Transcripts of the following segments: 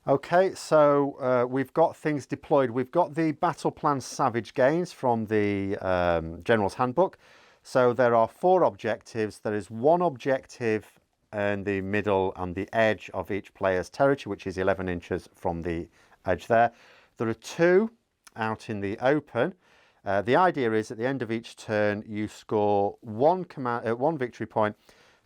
Okay, so we've got things deployed. We've got the battle plan Savage Gains from the General's Handbook. So there are 4 objectives. There is 1 objective in the middle and the edge of each player's territory, which is 11 inches from the edge there. There are 2 out in the open. The idea is at the end of each turn, you score 1 victory point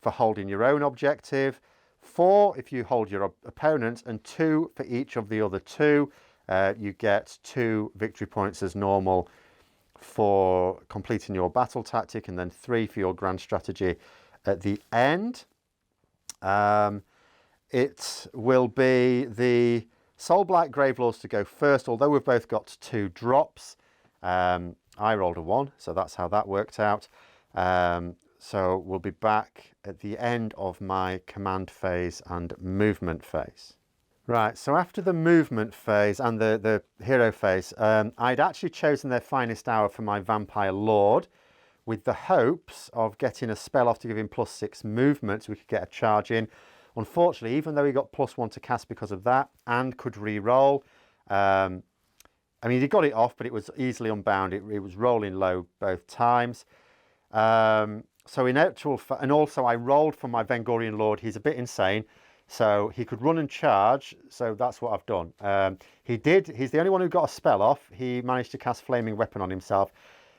for holding your own objective, 4 if you hold your opponent's, and 2 for each of the other 2. You get 2 victory points as normal for completing your battle tactic, and then 3 for your grand strategy at the end. It will be the Soulblight Gravelords to go first, although we've both got 2 drops. I rolled a 1, so that's how that worked out. So we'll be back at the end of my command phase and movement phase. Right, so after the movement phase and the hero phase, I'd actually chosen their finest hour for my Vampire Lord, with the hopes of getting a spell off to give him +6 movement so we could get a charge in. Unfortunately, even though he got +1 to cast because of that and could re-roll, I mean, he got it off, but it was easily unbound. It was rolling low both times. So in actual and also I rolled for my Vengorian Lord. He's a bit insane, so he could run and charge. So that's what I've done. He's the only one who got a spell off. He managed to cast Flaming Weapon on himself.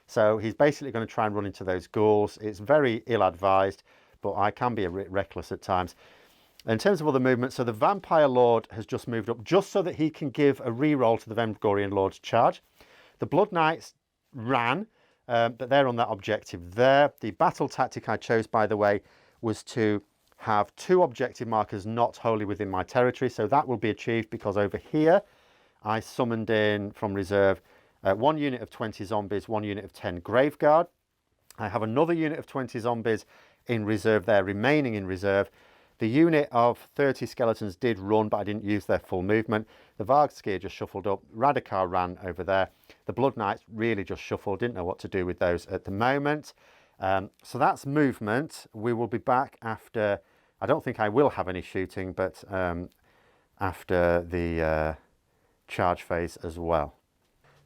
So he's basically going to try and run into those ghouls. It's very ill-advised, but I can be a bit reckless at times. In terms of other movement, so the Vampire Lord has just moved up just so that he can give a reroll to the Vengorian Lord's charge. The Blood Knights ran, but they're on that objective there. The battle tactic I chose, by the way, was to have 2 objective markers not wholly within my territory. So that will be achieved because over here I summoned in from reserve 1 unit of 20 zombies, 1 unit of 10 Graveguard. I have another unit of 20 zombies in reserve there, remaining in reserve. The unit of 30 skeletons did run, but I didn't use their full movement. The Vargskir just shuffled up. Radikar ran over there. The Blood Knights really just shuffled. Didn't know what to do with those at the moment. So that's movement. We will be back after... I don't think I will have any shooting, but after the charge phase as well.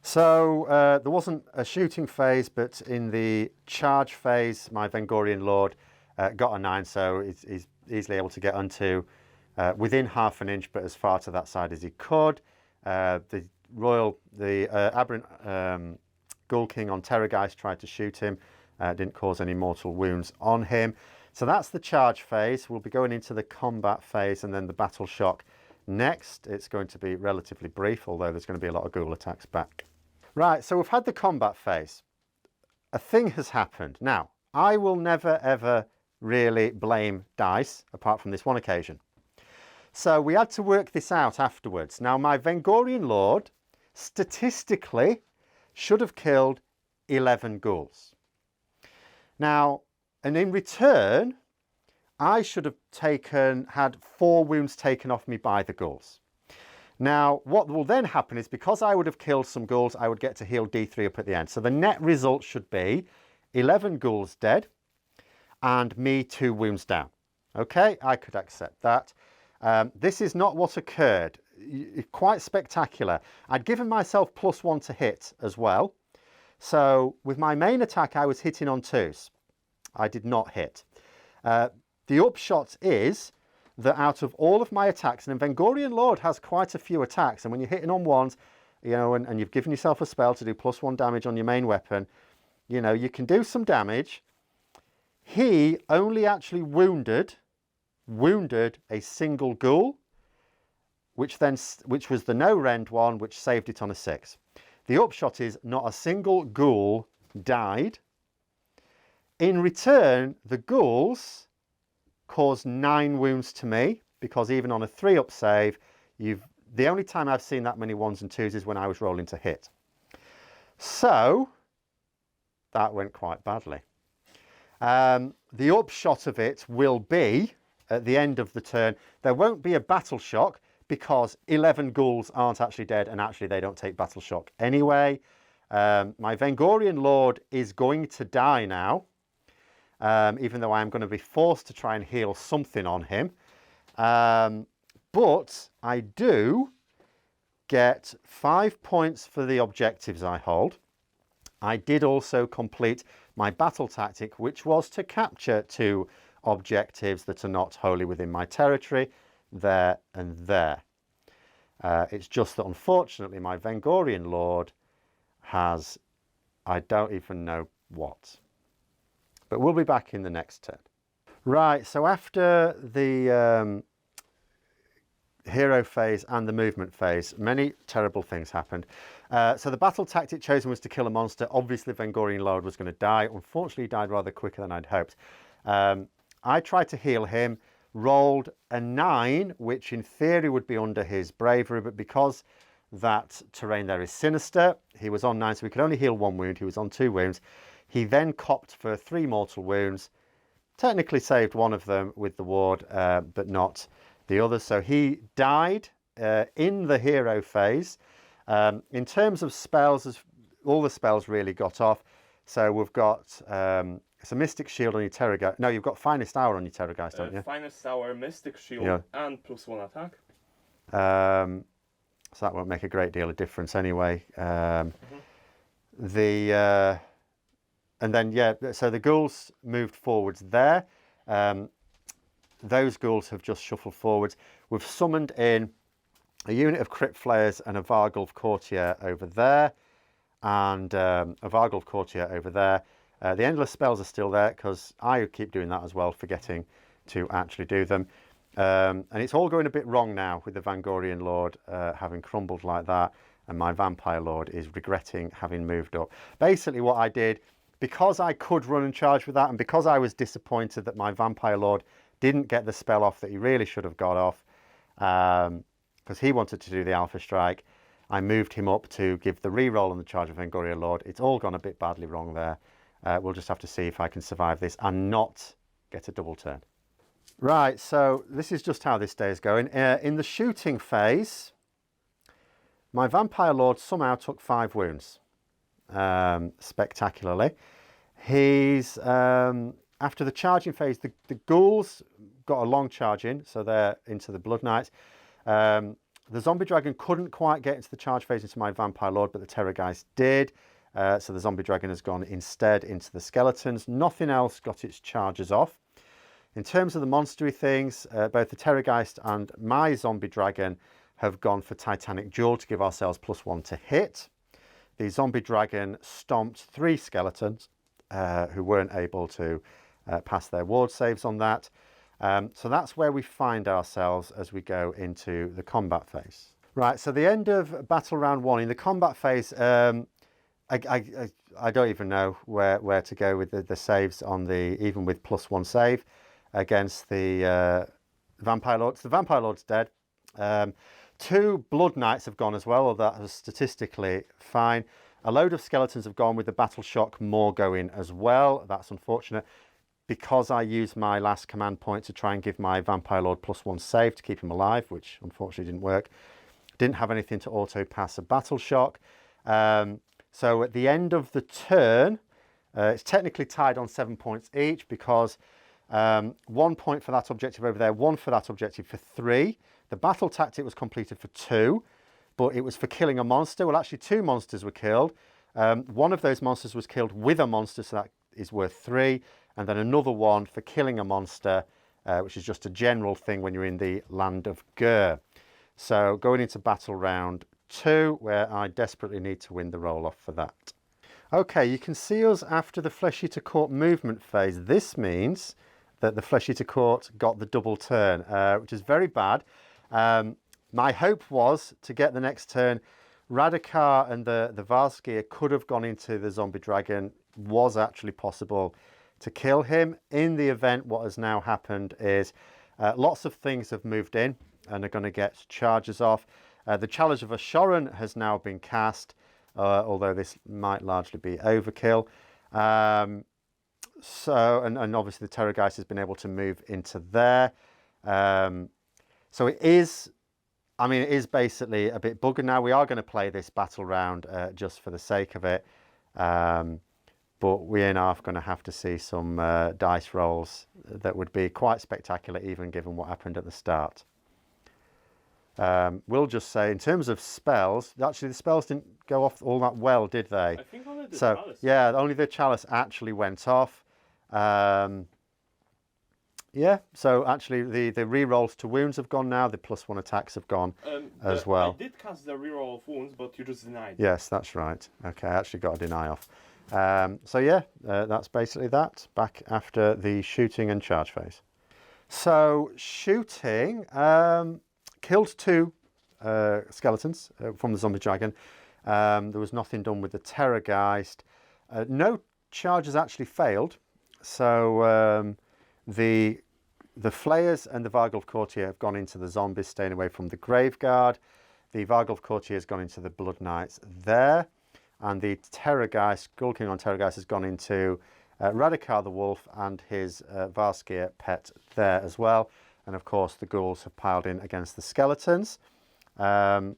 So there wasn't a shooting phase, but in the charge phase, my Vengorian Lord got a 9, so he's easily able to get onto within half an inch, but as far to that side as he could. The Aberrant Ghoul King on Terrorgeist tried to shoot him, didn't cause any mortal wounds on him. So that's the charge phase. We'll be going into the combat phase and then the battle shock next. It's going to be relatively brief, although there's going to be a lot of ghoul attacks back. Right, so we've had the combat phase. A thing has happened. Now, I will never ever really blame dice, apart from this one occasion. So we had to work this out afterwards. Now, my Vengorian Lord, statistically, should have killed 11 ghouls. Now, and in return, I should have had 4 wounds taken off me by the ghouls. Now, what will then happen is, because I would have killed some ghouls, I would get to heal D3 up at the end. So the net result should be 11 ghouls dead, and me 2 wounds down. Okay, I could accept that. This is not what occurred. Quite spectacular. I'd given myself +1 to hit as well. So with my main attack, I was hitting on 2s. I did not hit. The upshot is that out of all of my attacks, and Vengorian Lord has quite a few attacks, and when you're hitting on 1s, you know, and you've given yourself a spell to do +1 damage on your main weapon, you know, you can do some damage. He only actually wounded a single ghoul, which was the no-rend one, which saved it on a 6. The upshot is not a single ghoul died. In return, the ghouls caused 9 wounds to me, because even on a 3-up save, the only time I've seen that many 1s and 2s is when I was rolling to hit. So that went quite badly. The upshot of it will be, at the end of the turn, there won't be a battle shock, because 11 ghouls aren't actually dead, and actually they don't take battle shock anyway. My Vengorian Lord is going to die now, even though I'm going to be forced to try and heal something on him. But I do get 5 points for the objectives I hold. I did also complete my battle tactic, which was to capture 2 objectives that are not wholly within my territory, there and there. It's just that unfortunately my Vengorian Lord has, I don't even know what. But we'll be back in the next turn. Right, so after the hero phase and the movement phase, many terrible things happened. So the battle tactic chosen was to kill a monster. Obviously Vengorian Lord was going to die. Unfortunately he died rather quicker than I'd hoped. I tried to heal him, rolled a 9, which in theory would be under his bravery, but because that terrain there is sinister, he was on 9, so we could only heal 1 wound. He was on 2 wounds. He then copped for 3 mortal wounds, technically saved 1 of them with the ward, but not the others. So he died in the hero phase. In terms of spells, all the spells really got off. So we've got it's a Mystic Shield on your Terrorgeist. No, you've got Finest Hour on your Terrorgeist, don't you? Finest Hour, Mystic Shield, Yeah. and +1 attack. So that won't make a great deal of difference anyway. And then, yeah, so the ghouls moved forwards there. Those ghouls have just shuffled forwards. We've summoned in a unit of Crypt Flayers and a Vargulf Courtier over there. And a Vargulf Courtier over there. The Endless Spells are still there because I keep doing that as well, forgetting to actually do them. And it's all going a bit wrong now with the Vengorian Lord having crumbled like that, and my Vampire Lord is regretting having moved up. Basically what I did, because I could run and charge with that, and because I was disappointed that my Vampire Lord didn't get the spell off that he really should have got off, because he wanted to do the Alpha Strike, I moved him up to give the reroll on the charge of Vengorian Lord. It's all gone a bit badly wrong there. We'll just have to see if I can survive this and not get a double turn. Right, so this is just how this day is going. In the shooting phase, my Vampire Lord somehow took 5 wounds, spectacularly. He's, after the charging phase, the ghouls got a long charge in, so they're into the Blood Knights. The Zombie Dragon couldn't quite get into the charge phase into my Vampire Lord, but the Terrorgeist did. So the Zombie Dragon has gone instead into the Skeletons. Nothing else got its charges off. In terms of the monstery things, both the Terrorgeist and my Zombie Dragon have gone for Titanic Jewel to give ourselves +1 to hit. The Zombie Dragon stomped 3 Skeletons who weren't able to pass their ward saves on that. So that's where we find ourselves as we go into the combat phase. Right, so the end of battle round 1. In the combat phase, I don't even know where to go with the saves on the, even with +1 save against the Vampire Lords. The Vampire Lord's dead. 2 Blood Knights have gone as well, although that was statistically fine. A load of Skeletons have gone with the Battle Shock, more going as well. That's unfortunate. Because I used my last command point to try and give my Vampire Lord +1 save to keep him alive, which unfortunately didn't work. Didn't have anything to auto-pass a Battle Shock. So at the end of the turn, it's technically tied on 7 points each because 1 point for that objective over there, 1 for that objective for 3. The battle tactic was completed for 2, but it was for killing a monster. Well, actually 2 monsters were killed. One of those monsters was killed with a monster, so that is worth 3. And then another one for killing a monster, which is just a general thing when you're in the Land of Gur. So going into battle round 2, where I desperately need to win the roll-off for that. Okay, you can see us after the Flesh Eater Court movement phase. This means that the Flesh Eater Court got the double turn, which is very bad. My hope was to get the next turn. Radikar and the Valskyr could have gone into the Zombie Dragon, was actually possible to kill him. In the event, what has now happened is lots of things have moved in and are going to get charges off. The Challenge of Ashoran has now been cast, although this might largely be overkill. So, and obviously the Terrorgeist has been able to move into there. So it is, I mean, it is basically a bit buggered now. We are going to play this battle round just for the sake of it. But we are going to have to see some dice rolls that would be quite spectacular, even given what happened at the start. We'll just say, in terms of spells, actually the spells didn't go off all that well, did they? I think only the So, chalice. yeah, only the chalice actually went off. Yeah, so actually the re-rolls to wounds have gone now, the +1 attacks have gone as well. I did cast the reroll of wounds, but you just denied. Yes, that's right. Okay, I actually got a deny off. So yeah, that's basically that. Back after the shooting and charge phase. So shooting, killed 2 skeletons from the zombie dragon. There was nothing done with the Terrorgeist. No charges actually failed. So the Flayers and the Vargulf Courtier have gone into the zombies, staying away from the Graveguard. The Vargulf Courtier has gone into the Blood Knights there. And the Terrorgeist, Ghoul King on Terrorgeist, has gone into Radikar the Wolf and his Varskir pet there as well. And of course, the ghouls have piled in against the skeletons. So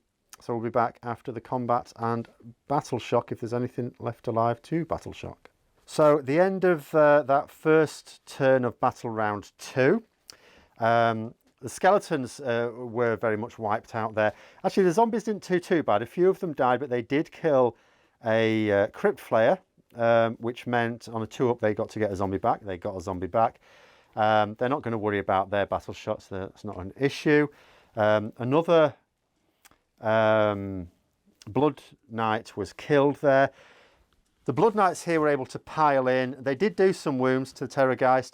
we'll be back after the combat and Battle Shock, if there's anything left alive to Battle Shock. So at the end of that first turn of Battle Round 2, the skeletons were very much wiped out there. Actually, the zombies didn't do too bad. A few of them died, but they did kill a Crypt Flayer, which meant on a 2-up they got to get a zombie back. They got a zombie back. They're not going to worry about their battle shots. That's not an issue. Another Blood Knight was killed there. The Blood Knights here were able to pile in. They did do some wounds to the Terrorgeist,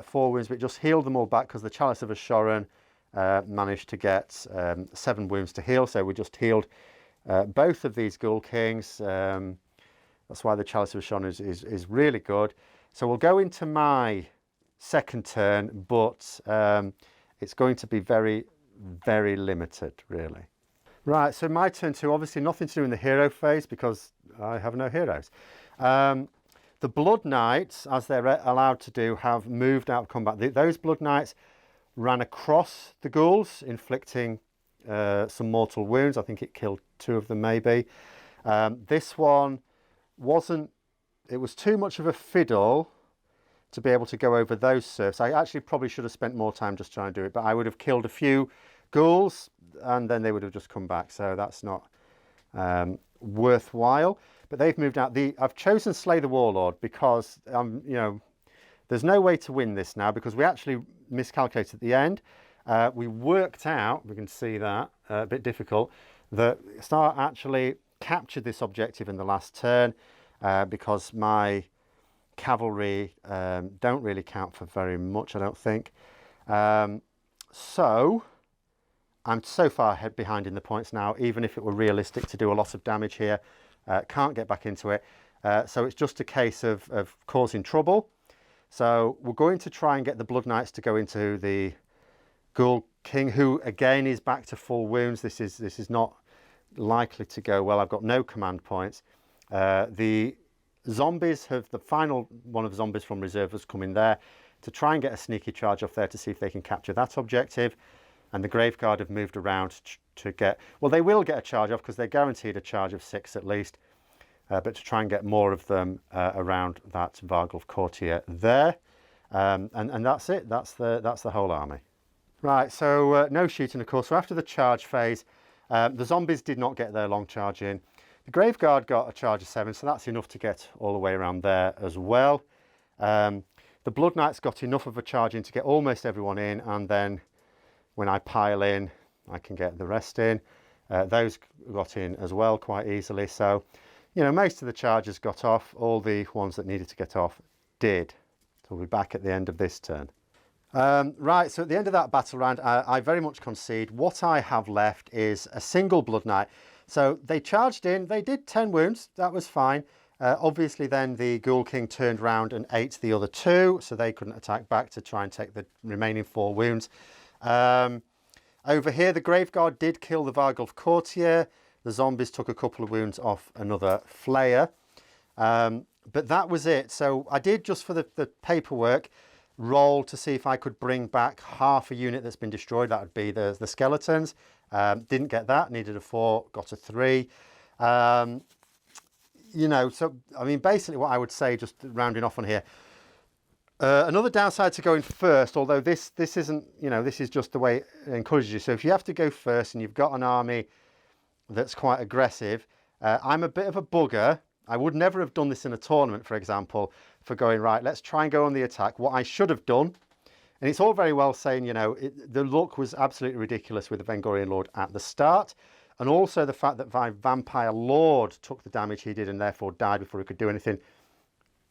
4 wounds, but just healed them all back because the Chalice of Ashoran managed to get 7 wounds to heal. So we just healed both of these Ghoul Kings. That's why the Chalice of Ashoran is really good. So we'll go into my second turn, but it's going to be very, very limited, really. Right, so my turn 2, obviously nothing to do in the hero phase because I have no heroes. The Blood Knights, as they're allowed to do, have moved out of combat. Those Blood Knights ran across the ghouls, inflicting some mortal wounds. I think it killed 2 of them maybe. This one it was too much of a fiddle to be able to go over those serfs. I actually probably should have spent more time just trying to do it, but I would have killed a few ghouls and then they would have just come back. So that's not worthwhile. But they've moved out. I've chosen Slay the Warlord because there's no way to win this now because we actually miscalculated at the end. We worked out, we can see that, a bit difficult, that Star actually captured this objective in the last turn because my cavalry don't really count for very much, I don't think. So I'm so far behind in the points now, even if it were realistic to do a lot of damage here. Can't get back into it. So it's just a case of causing trouble. So we're going to try and get the Blood Knights to go into the Ghoul King, who again is back to full wounds. This is not likely to go well. I've got no command points. The zombies the final one of zombies from reserve has come in there to try and get a sneaky charge off there to see if they can capture that objective. And the Graveguard have moved around to get, well, they will get a charge off because they're guaranteed a charge of 6 at least. But to try and get more of them around that Vargulf Courtier there. And that's it. That's the whole army. Right, so no shooting, of course. So after the charge phase, the zombies did not get their long charge in. The Graveguard got a charge of 7, so that's enough to get all the way around there as well. The Blood Knights got enough of a charge in to get almost everyone in, and then when I pile in, I can get the rest in. Those got in as well quite easily. So, most of the charges got off. All the ones that needed to get off did. So we'll be back at the end of this turn. Right, so at the end of that battle round, I very much concede. What I have left is a single Blood Knight. So they charged in, they did 10 wounds, that was fine. Obviously then the Ghoul King turned round and ate the other 2, so they couldn't attack back to try and take the remaining 4 wounds. Over here, the Graveguard did kill the Vargulf Courtier. The zombies took a couple of wounds off another Flayer. But that was it. So I did, just for the paperwork, roll to see if I could bring back half a unit that's been destroyed. That would be the skeletons. Didn't get that, needed a 4, got a 3. So, I mean, basically what I would say, just rounding off on here, Another downside to going first, although this isn't, this is just the way it encourages you. So if you have to go first and you've got an army that's quite aggressive, I'm a bit of a bugger. I would never have done this in a tournament, for example, for going, right, let's try and go on the attack. What I should have done, and it's all very well saying, the luck was absolutely ridiculous with the Vengorian Lord at the start. And also the fact that my Vampire Lord took the damage he did and therefore died before he could do anything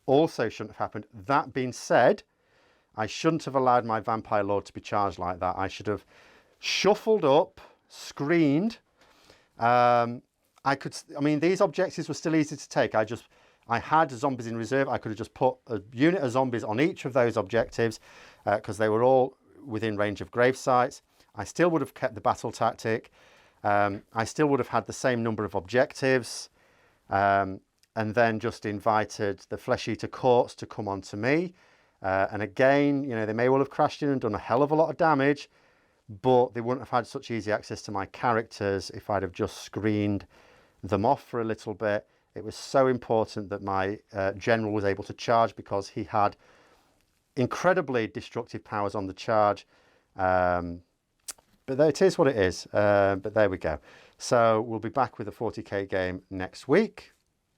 also shouldn't have happened. That being said, I shouldn't have allowed my Vampire Lord to be charged like that. I should have shuffled up, screened. These objectives were still easy to take. I had zombies in reserve. I could have just put a unit of zombies on each of those objectives because they were all within range of grave sites. I still would have kept the battle tactic. I still would have had the same number of objectives. And then just invited the Flesh Eater Courts to come on to me. And again, they may well have crashed in and done a hell of a lot of damage, but they wouldn't have had such easy access to my characters if I'd have just screened them off for a little bit. It was so important that my general was able to charge because he had incredibly destructive powers on the charge. But it is what it is. But there we go. So we'll be back with a 40k game next week.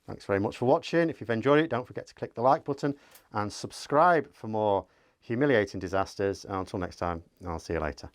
Thanks very much for watching. If you've enjoyed it, don't forget to click the like button and subscribe for more humiliating disasters. And until next time, I'll see you later.